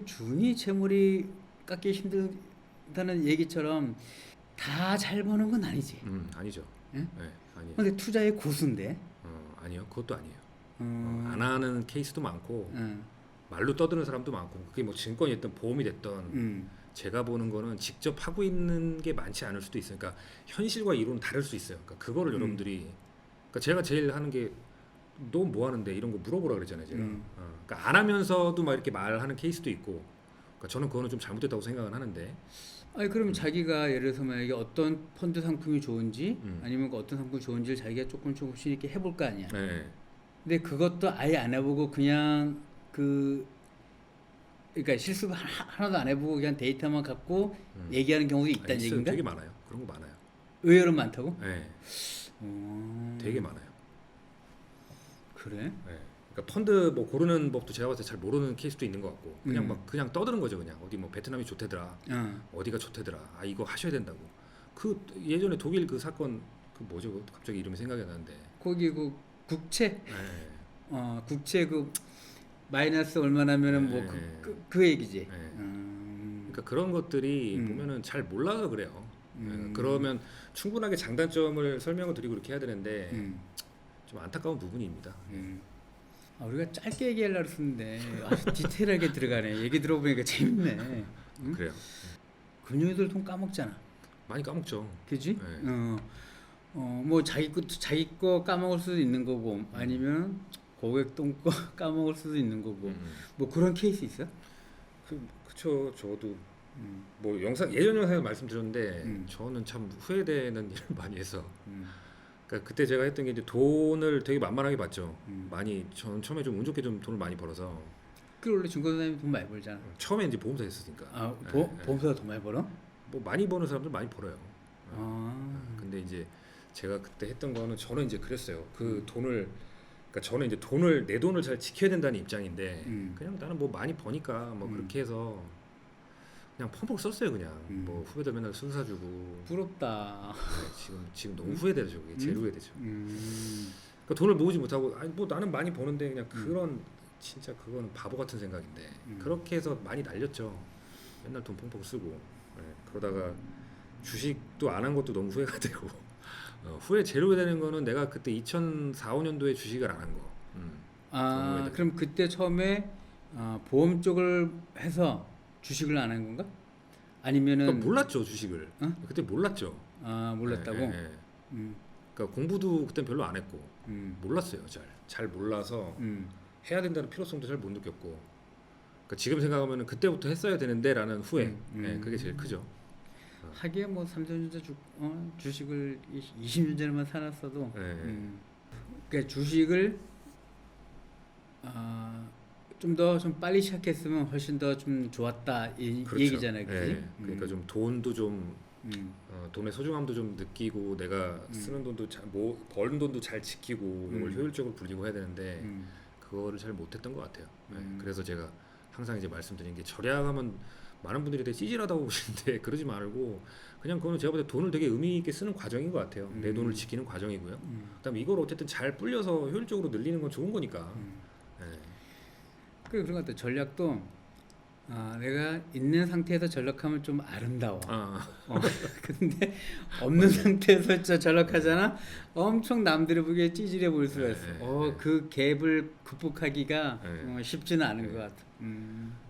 준이 재물이 깎기 힘들다는 얘기처럼 다 잘 버는 건 아니지. 아니죠. 예? 네, 아니에요. 근데 투자의 고수인데. 아니요, 그것도 아니에요. 어, 안 하는 케이스도 많고 어, 말로 떠드는 사람도 많고 그게 뭐 증권이 됐든 보험이 됐든 제가 보는 거는 직접 하고 있는 게 많지 않을 수도 있어요. 그러니까 현실과 이론은 다를 수 있어요. 그러니까 그거를 여러분들이 그러니까 제가 제일 하는 게 너 뭐 하는데 이런 거 물어보라 그랬잖아요. 제가. 그러니까 안 하면서도 막 이렇게 말하는 케이스도 있고. 그러니까 저는 그거는 좀 잘못됐다고 생각은 하는데. 아니 그럼 자기가 예를 들어서 만약에 어떤 펀드 상품이 좋은지 음. 아니면 그 어떤 상품이 좋은지를 자기가 조금씩 이렇게 해볼 거 아니야. 네. 근데 그것도 아예 안 해보고 그냥 그러니까 실습 하나도 안 해보고 그냥 데이터만 갖고 얘기하는 경우도 있다는 있어요. 얘기인가? 되게 많아요. 그런 거 많아요. 의외로 많다고? 네. 어, 되게 많아요. 그래? 네. 그러니까 펀드 뭐 고르는 법도 제가 봤을 때 잘 모르는 케이스도 있는 것 같고 그냥 막 그냥 떠드는 거죠. 그냥 어디 뭐 베트남이 좋대더라. 어디가 좋대더라. 아 이거 하셔야 된다고. 그 예전에 독일 그 사건 그 뭐죠? 그 갑자기 이름이 생각이 안 나는데. 거기 그 국채 네. 국채 그 마이너스 얼마나면은 뭐 네. 그 얘기지. 네. 그러니까 그런 것들이 보면은 잘 몰라서 그래요. 그러면 충분하게 장단점을 설명을 드리고 이렇게 해야 되는데 좀 안타까운 부분입니다. 우리가 짧게 얘기하려고 했는데 아주 디테일하게 들어가네. 얘기 들어보니까 재밌네. 응? 그래요. 금융이들 돈 까먹잖아. 많이 까먹죠. 그지? 네. 뭐 자기 거 까먹을 수도 있는 거고 아니면 고객 돈 거 까먹을 수도 있는 거고 뭐 그런 케이스 있어? 그쵸. 저도 뭐 영상 예전 영상에 말씀드렸는데 저는 참 후회되는 일을 많이 해서. 그러니까 그때 제가 했던 게 이제 돈을 되게 만만하게 받죠. 많이 전 처음에 좀 운 좋게 좀 돈을 많이 벌어서 그 원래 증권사님이 돈 많이 벌잖아. 처음에 이제 보험사 했으니까. 보험사가 돈 많이 벌어? 뭐 많이 버는 사람들 많이 벌어요. 아, 근데 이제 제가 그때 했던 거는 저는 이제 그랬어요. 그 돈을 그러니까 저는 이제 돈을 내 돈을 잘 지켜야 된다는 입장인데 그냥 나는 뭐 많이 버니까 뭐 그렇게 해서 그냥 펑펑 썼어요. 그냥 뭐 후배들 맨날 술 사주고. 부럽다. 네, 지금 너무 후회되죠. 그게 제일 후회되죠. 음, 그러니까 돈을 모으지 못하고 아니 뭐 나는 많이 버는데 그냥 그런 진짜 그거는 바보 같은 생각인데 그렇게 해서 많이 날렸죠. 맨날 돈 펑펑 쓰고 네, 그러다가 주식도 안 한 것도 너무 후회가 되고 후회 제일 후회되는 거는 내가 그때 2004, 5년도에 주식을 안 한 거. 너무 후회돼요. 그럼 그때 처음에 보험 쪽을 해서 주식을 안 한 건가? 아니면은 그러니까 몰랐죠 주식을. 어? 그때 몰랐죠. 몰랐다고? 예, 예. 음, 그러니까 공부도 그때 별로 안 했고 음, 몰랐어요. 잘 몰라서 음, 해야 된다는 필요성도 잘 못 느꼈고. 그러니까 지금 생각하면은 그때부터 했어야 되는데라는 후회. 예, 그게 제일 크죠. 하기야 뭐 삼성전자 주식을 20년 전에만 사놨어도 예, 예. 그러니까 주식을 좀 더 좀 빨리 시작했으면 훨씬 더 좀 좋았다 이 그렇죠. 얘기잖아요, 그지? 예, 그러니까 좀 돈도 좀 음, 돈의 소중함도 좀 느끼고 내가 쓰는 돈도 버는 돈도 잘 지키고 이걸 효율적으로 불리고 해야 되는데 그거를 잘 못했던 것 같아요. 예, 그래서 제가 항상 이제 말씀드린 게 절약하면 많은 분들이 되게 찌질하다고 보시는데 그러지 말고 그냥 그거는 제가 볼 때 돈을 되게 의미 있게 쓰는 과정인 것 같아요. 내 돈을 지키는 과정이고요. 그다음에 이걸 어쨌든 잘 불려서 효율적으로 늘리는 건 좋은 거니까. 예. 그런 것 같아. 전략도 내가 있는 상태에서 전략하면 좀 아름다워. 근데 없는 상태에서 전략하잖아. 엄청 남들이 보기에 찌질해 보일 수가 있어. 그 갭을 극복하기가 쉽지는 않은 것 같아.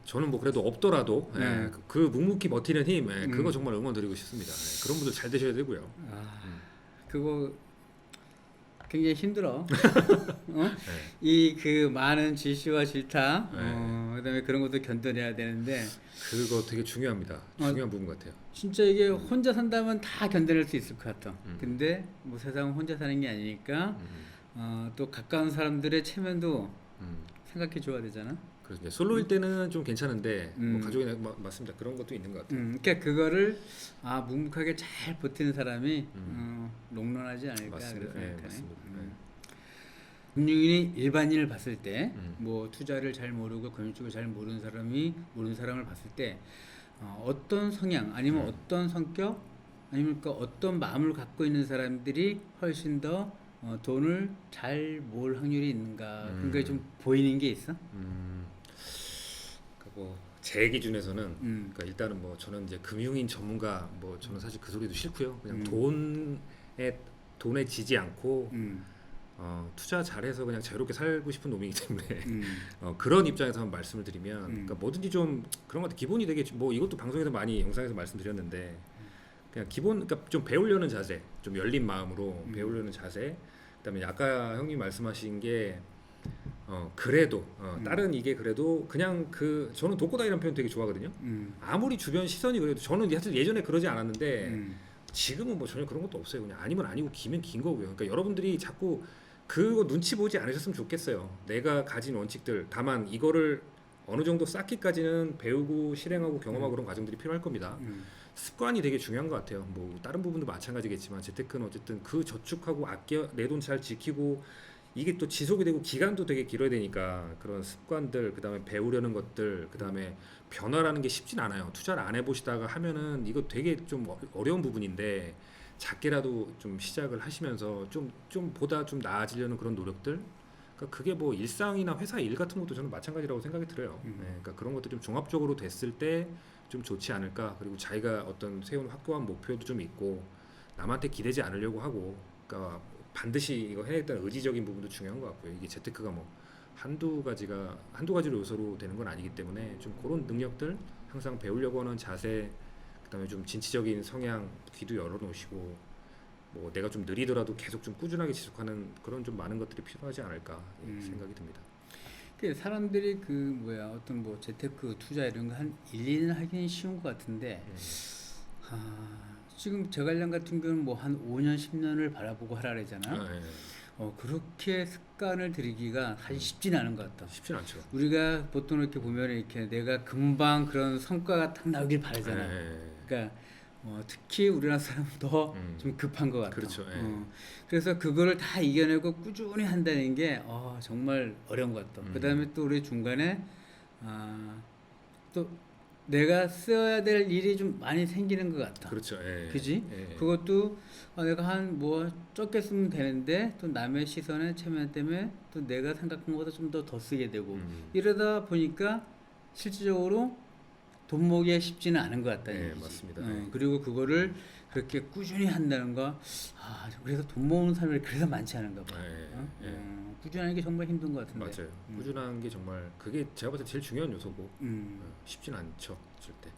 저는 뭐 그래도 없더라도 네. 그 묵묵히 버티는 힘 그거 정말 응원드리고 싶습니다. 그런 분들 잘 되셔야 되고요. 그거 굉장히 힘들어. 네. 이 그 많은 지시와 질타, 네. 그다음에 그런 것도 견뎌내야 되는데 그거 되게 중요합니다. 중요한 부분 같아요. 진짜 이게 혼자 산다면 다 견뎌낼 수 있을 것 같아. 근데 뭐 세상은 혼자 사는 게 아니니까 또 가까운 사람들의 체면도 생각해 줘야 되잖아. 그래서 이제 솔로일 때는 좀 괜찮은데 뭐 가족이나 맞습니다. 그런 것도 있는 것 같아요. 그러니까 그거를 묵묵하게 잘 버티는 사람이 롱런하지 않을까 맞습니다. 그렇게 네, 생각하네. 맞습니다. 네. 금융인이 일반인을 봤을 때 뭐 투자를 잘 모르고 금융 쪽을 잘 모르는 사람을 봤을 때 어떤 성향 아니면 어떤 성격 아니면 그 어떤 마음을 갖고 있는 사람들이 훨씬 더 돈을 잘 모을 확률이 있는가 그런 게 좀 보이는 게 있어? 뭐 제 기준에서는 그러니까 일단은 뭐 저는 이제 금융인 전문가 뭐 저는 사실 그 소리도 싫고요. 그냥 돈에 지지 않고 투자 잘해서 그냥 자유롭게 살고 싶은 놈이기 때문에 그런 입장에서 한번 말씀을 드리면 그러니까 뭐든지 좀 그런 것 같아. 기본이 되게 뭐 이것도 방송에서 많이 영상에서 말씀드렸는데 그냥 기본 그러니까 좀 배우려는 자세, 좀 열린 마음으로 배우려는 자세. 그다음에 아까 형님 말씀하신 게 그래도 다른 이게 그래도 그냥 그 저는 독고다이라는 표현 되게 좋아하거든요. 아무리 주변 시선이 그래도 저는 사실 예전에 그러지 않았는데 지금은 뭐 전혀 그런 것도 없어요. 그냥 아니면 아니고 기면 긴 거고요. 그러니까 여러분들이 자꾸 그거 눈치 보지 않으셨으면 좋겠어요. 내가 가진 원칙들 다만 이거를 어느 정도 쌓기까지는 배우고 실행하고 경험하고 그런 과정들이 필요할 겁니다. 습관이 되게 중요한 것 같아요. 뭐 다른 부분도 마찬가지겠지만 재테크는 어쨌든 그 저축하고 아껴 내 돈 잘 지키고 이게 또 지속이 되고 기간도 되게 길어야 되니까 그런 습관들 그다음에 배우려는 것들 그다음에 변화라는 게 쉽진 않아요. 투자를 안 해보시다가 하면은 이거 되게 좀 어려운 부분인데 작게라도 좀 시작을 하시면서 좀 보다 좀 나아지려는 그런 노력들 그러니까 그게 뭐 일상이나 회사 일 같은 것도 저는 마찬가지라고 생각이 들어요. 네, 그러니까 그런 것들이 좀 종합적으로 됐을 때 좀 좋지 않을까. 그리고 자기가 어떤 세운 확고한 목표도 좀 있고 남한테 기대지 않으려고 하고 그러니까 반드시 이거 해야겠다는 의지적인 부분도 중요한 것 같고요. 이게 재테크가 뭐 한두 가지로 요소로 되는 건 아니기 때문에 좀 그런 능력들 항상 배우려고 하는 자세 그다음에 좀 진취적인 성향 귀도 열어놓으시고 뭐 내가 좀 느리더라도 계속 좀 꾸준하게 지속하는 그런 좀 많은 것들이 필요하지 않을까 생각이 듭니다. 그 사람들이 그 뭐야 어떤 뭐 재테크 투자 이런 거 한 1, 2년 하기는 쉬운 것 같은데 지금 저관련 같은 경우는 뭐 한 5년, 10년을 바라보고 하라 그러잖아요. 예. 그렇게 습관을 들이기가 사실 쉽지는 않은 것 같다. 쉽진 않죠. 우리가 보통 이렇게 보면 이렇게 내가 금방 그런 성과가 딱 나오길 바라잖아요. 그러니까 특히 우리나라 사람은 더 좀 급한 것 같아요. 그렇죠. 그래서 그거를 다 이겨내고 꾸준히 한다는 게 정말 어려운 것 같다. 그다음에 또 우리 중간에 또 내가 써야 될 일이 좀 많이 생기는 것 같아. 그렇죠. 그지? 그것도 내가 한 뭐 적게 쓰면 되는데 또 남의 시선에 체면 때문에 또 내가 생각한 것보다 좀 더 쓰게 되고 이러다 보니까 실질적으로 돈 모으기가 쉽지는 않은 것 같다. 네, 맞습니다. 그리고 그거를 그렇게 꾸준히 한다는 거, 그래서 돈 모으는 사람이 그래서 많지 않은가 봐. 꾸준하는 게 정말 힘든 것 같은데. 맞아요. 꾸준한 게 정말 그게 제가 봤을 때 제일 중요한 요소고 쉽진 않죠, 절대.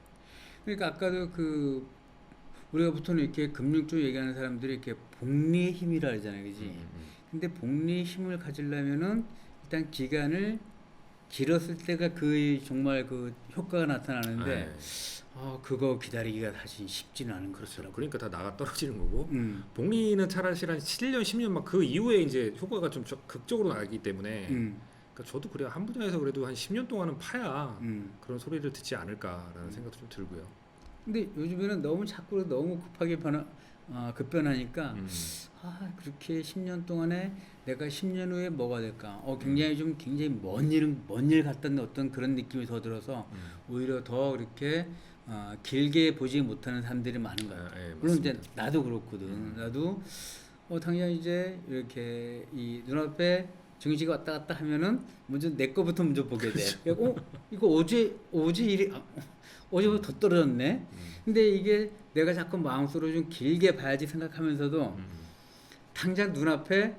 그러니까 아까도 우리가 보통 이렇게 금융 쪽 얘기하는 사람들이 이렇게 복리의 힘이라 하잖아요, 그지? 근데 복리의 힘을 가지려면은 일단 기간을 길었을 때가 정말 그 효과가 나타나는데 그거 기다리기가 사실 쉽지는 않은 거더라고요. 그러니까 다 나가 떨어지는 거고 복리는 차라리 한 7년, 10년 막 그 이후에 이제 효과가 좀 극적으로 나기 때문에 그러니까 저도 그래요. 한 분야에서 그래도 한 10년 동안은 파야 그런 소리를 듣지 않을까라는 생각도 좀 들고요. 근데 요즘에는 너무 급하게 급변하니까 그렇게 10년 동안에 내가 10년 후에 뭐가 될까? 굉장히 먼 일 같다는 어떤 그런 느낌이 더 들어서 오히려 더 그렇게 길게 보지 못하는 사람들이 많은 것 같아요. 물론 이제 나도 그렇거든. 나도 당장 이제 이렇게 이 눈앞에 증시가 왔다 갔다 하면은 먼저 내 거부터 먼저 보게 돼. 이거 어제 일이 어제보다 더 떨어졌네. 근데 이게 내가 자꾸 마음속으로 좀 길게 봐야지 생각하면서도 당장 눈앞에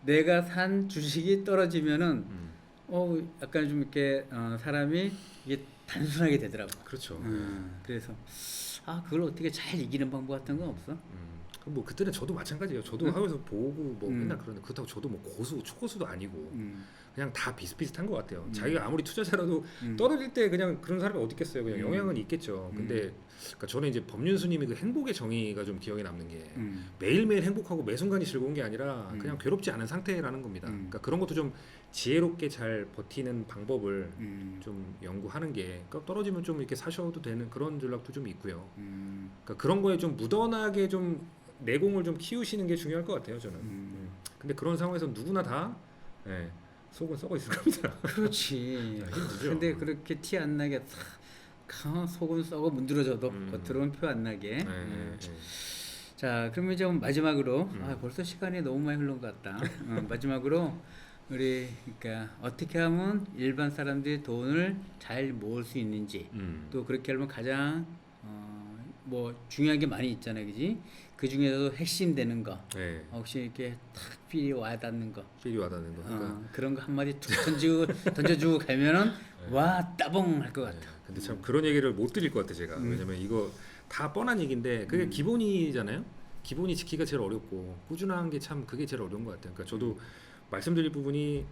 내가 산 주식이 떨어지면은 약간 좀 이렇게 사람이 이게 단순하게 되더라고. 그렇죠. 그래서 그걸 어떻게 잘 이기는 방법 같은 건 없어? 뭐 그때는 저도 마찬가지예요. 저도 하면서 보고 뭐 맨날 그러는데 그렇다고 저도 뭐 고수 초고수도 아니고 그냥 다 비슷비슷한 것 같아요. 자기가 아무리 투자자라도 떨어질 때 그냥 그런 사람이 어디 있겠어요. 그냥 영향은 있겠죠. 근데 그러니까 저는 이제 법륜스님이 그 행복의 정의가 좀 기억에 남는 게 매일매일 행복하고 매 순간이 즐거운 게 아니라 그냥 괴롭지 않은 상태라는 겁니다. 그러니까 그런 것도 좀 지혜롭게 잘 버티는 방법을 좀 연구하는 게 그러니까 떨어지면 좀 이렇게 사셔도 되는 그런 전략도 좀 있고요. 그러니까 그런 거에 좀 무던하게 좀 내공을 좀 키우시는 게 중요할 것 같아요, 저는. 근데 그런 상황에서 누구나 다 속은 썩어 있을 겁니다. 그렇지. 힘들죠. 근데 그렇게 티 안 나게 속은 썩어 문드러져도 겉으로는 표 안 나게. 자, 그러면 이제 마지막으로 벌써 시간이 너무 많이 흘러온 것 같다. 마지막으로 우리 그러니까 어떻게 하면 일반 사람들이 돈을 잘 모을 수 있는지 또 그렇게 하면 가장 뭐 중요한 게 많이 있잖아요, 그지? 그 중에서도 핵심 되는 거, 네. 혹시 이렇게 탁 필이 와닿는 거, 필이 와닿는 거. 그러니까 그런 거 한마디 툭 던져주고 가면은 와 따봉 할 것 같아. 네. 근데 참 그런 얘기를 못 드릴 것 같아 제가. 왜냐면 이거 다 뻔한 얘기인데 그게 기본이잖아요. 기본이 지키기가 제일 어렵고 꾸준한 게 참 그게 제일 어려운 것 같아요. 그러니까 저도 말씀드릴 부분이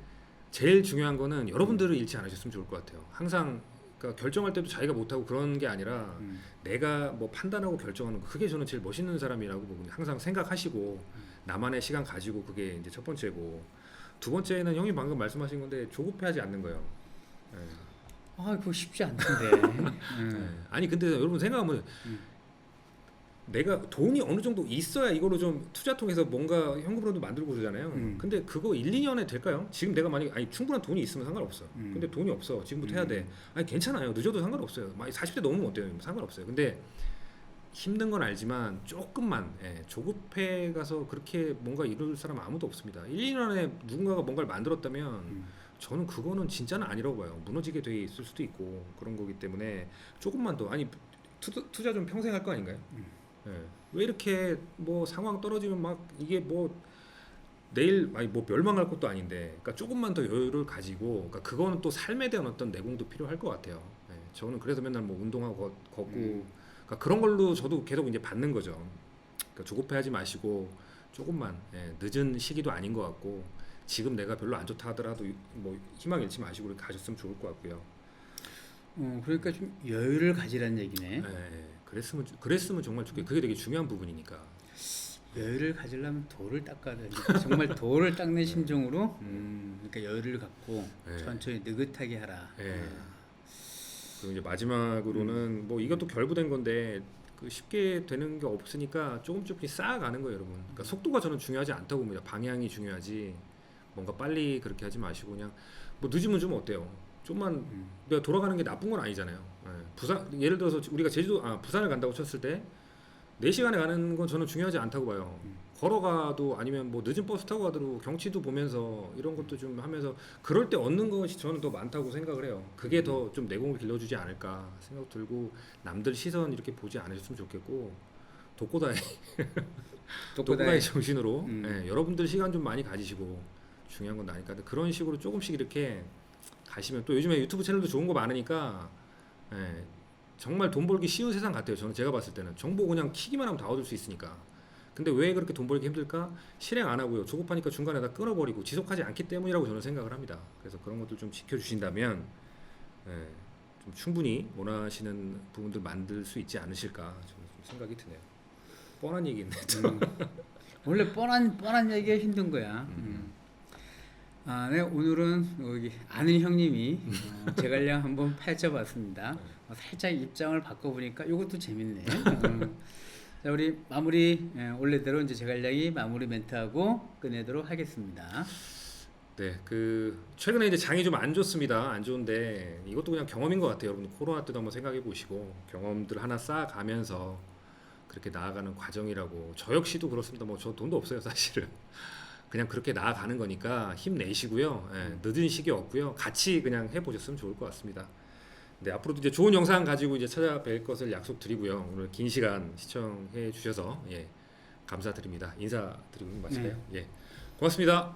제일 중요한 거는 여러분들을 잃지 않으셨으면 좋을 것 같아요. 항상 그러니까 결정할 때도 자기가 못하고 그런 게 아니라 내가 뭐 판단하고 결정하는 거 그게 저는 제일 멋있는 사람이라고 보거든요. 항상 생각하시고 나만의 시간 가지고 그게 이제 첫 번째고 두 번째는 형이 방금 말씀하신 건데 조급해하지 않는 거예요. 네. 아, 그거 쉽지 않던데. 네. 아니 근데 여러분 생각하면 내가 돈이 어느 정도 있어야 이거로 좀 투자통해서 뭔가 현금으로도 만들고 그러잖아요. 근데 그거 1, 2년에 될까요? 지금 내가 만약에 아니 충분한 돈이 있으면 상관없어. 근데 돈이 없어. 지금부터 해야 돼. 아니 괜찮아요. 늦어도 상관없어요. 만약 40대 넘으면 어때요? 상관없어요. 근데 힘든 건 알지만 조금만 조급해 가서 그렇게 뭔가 이룰 사람 아무도 없습니다. 1, 2년에 누군가가 뭔가를 만들었다면 저는 그거는 진짜는 아니라고 봐요. 무너지게 돼 있을 수도 있고 그런 거기 때문에 조금만 더 아니 투자 좀 평생 할 거 아닌가요? 왜 이렇게 뭐 상황 떨어지면 막 이게 뭐 내일 아니 뭐 멸망할 것도 아닌데 그러니까 조금만 더 여유를 가지고 그러니까 그거는 또 삶에 대한 어떤 내공도 필요할 것 같아요. 저는 그래서 맨날 뭐 운동하고 걷고 그러니까 그런 걸로 저도 계속 이제 받는 거죠. 그러니까 조급해하지 마시고 조금만 늦은 시기도 아닌 것 같고 지금 내가 별로 안 좋다 하더라도 뭐 희망 잃지 마시고 이렇게 가셨으면 좋을 것 같고요. 그러니까 좀 여유를 가지라는 얘기네. 그랬으면 정말 좋겠. 그게 되게 중요한 부분이니까. 여유를 가지려면 돌을 닦아야 되니까 정말 돌을 닦는 심정으로 그러니까 여유를 갖고 천천히 느긋하게 하라. 그리고 이제 마지막으로는 뭐 이것도 결부된 건데 그 쉽게 되는 게 없으니까 조금씩 쌓아가는 거예요, 여러분. 그러니까 속도가 저는 중요하지 않다고 봅니다. 방향이 중요하지. 뭔가 빨리 그렇게 하지 마시고 그냥 뭐 늦으면 좀 어때요? 좀만 내가 돌아가는 게 나쁜 건 아니잖아요. 부산 예를 들어서 우리가 부산을 간다고 쳤을 때 4시간에 가는 건 저는 중요하지 않다고 봐요. 걸어가도 아니면 뭐 늦은 버스 타고 가도 경치도 보면서 이런 것도 좀 하면서 그럴 때 얻는 것이 저는 더 많다고 생각을 해요. 그게 더 좀 내공을 길러주지 않을까 생각 들고 남들 시선 이렇게 보지 않으셨으면 좋겠고 독고다이 정신으로 여러분들 시간 좀 많이 가지시고 중요한 건 나니까 그런 식으로 조금씩 이렇게 가시면 또 요즘에 유튜브 채널도 좋은 거 많으니까 정말 돈 벌기 쉬운 세상 같아요. 저는 제가 봤을 때는 정보 그냥 키기만 하면 다 얻을 수 있으니까. 근데 왜 그렇게 돈 벌기 힘들까? 실행 안 하고요. 조급하니까 중간에 다 끊어버리고 지속하지 않기 때문이라고 저는 생각을 합니다. 그래서 그런 것들 좀 지켜주신다면 좀 충분히 원하시는 부분들 만들 수 있지 않으실까 저는 좀 생각이 드네요. 뻔한 얘기인데 원래 뻔한 얘기가 힘든 거야. 네, 오늘은 여기 아는 형님이 제갈량 한번 파헤쳐봤습니다. 살짝 입장을 바꿔보니까 이것도 재밌네. 자, 우리 마무리 원래대로 이제 제갈량이 마무리 멘트하고 끝내도록 하겠습니다. 네, 그 최근에 이제 장이 좀 안 좋습니다. 안 좋은데 이것도 그냥 경험인 것 같아요. 여러분 코로나 때도 한번 생각해 보시고 경험들 하나 쌓아가면서 그렇게 나아가는 과정이라고. 저 역시도 그렇습니다. 뭐 저 돈도 없어요, 사실은. 그냥 그렇게 나아가는 거니까 힘내시고요. 늦은 시기 없고요. 같이 그냥 해보셨으면 좋을 것 같습니다. 네, 앞으로도 이제 좋은 영상 가지고 이제 찾아뵐 것을 약속드리고요. 오늘 긴 시간 시청해 주셔서 감사드립니다. 인사드리고 마칠까요? 고맙습니다.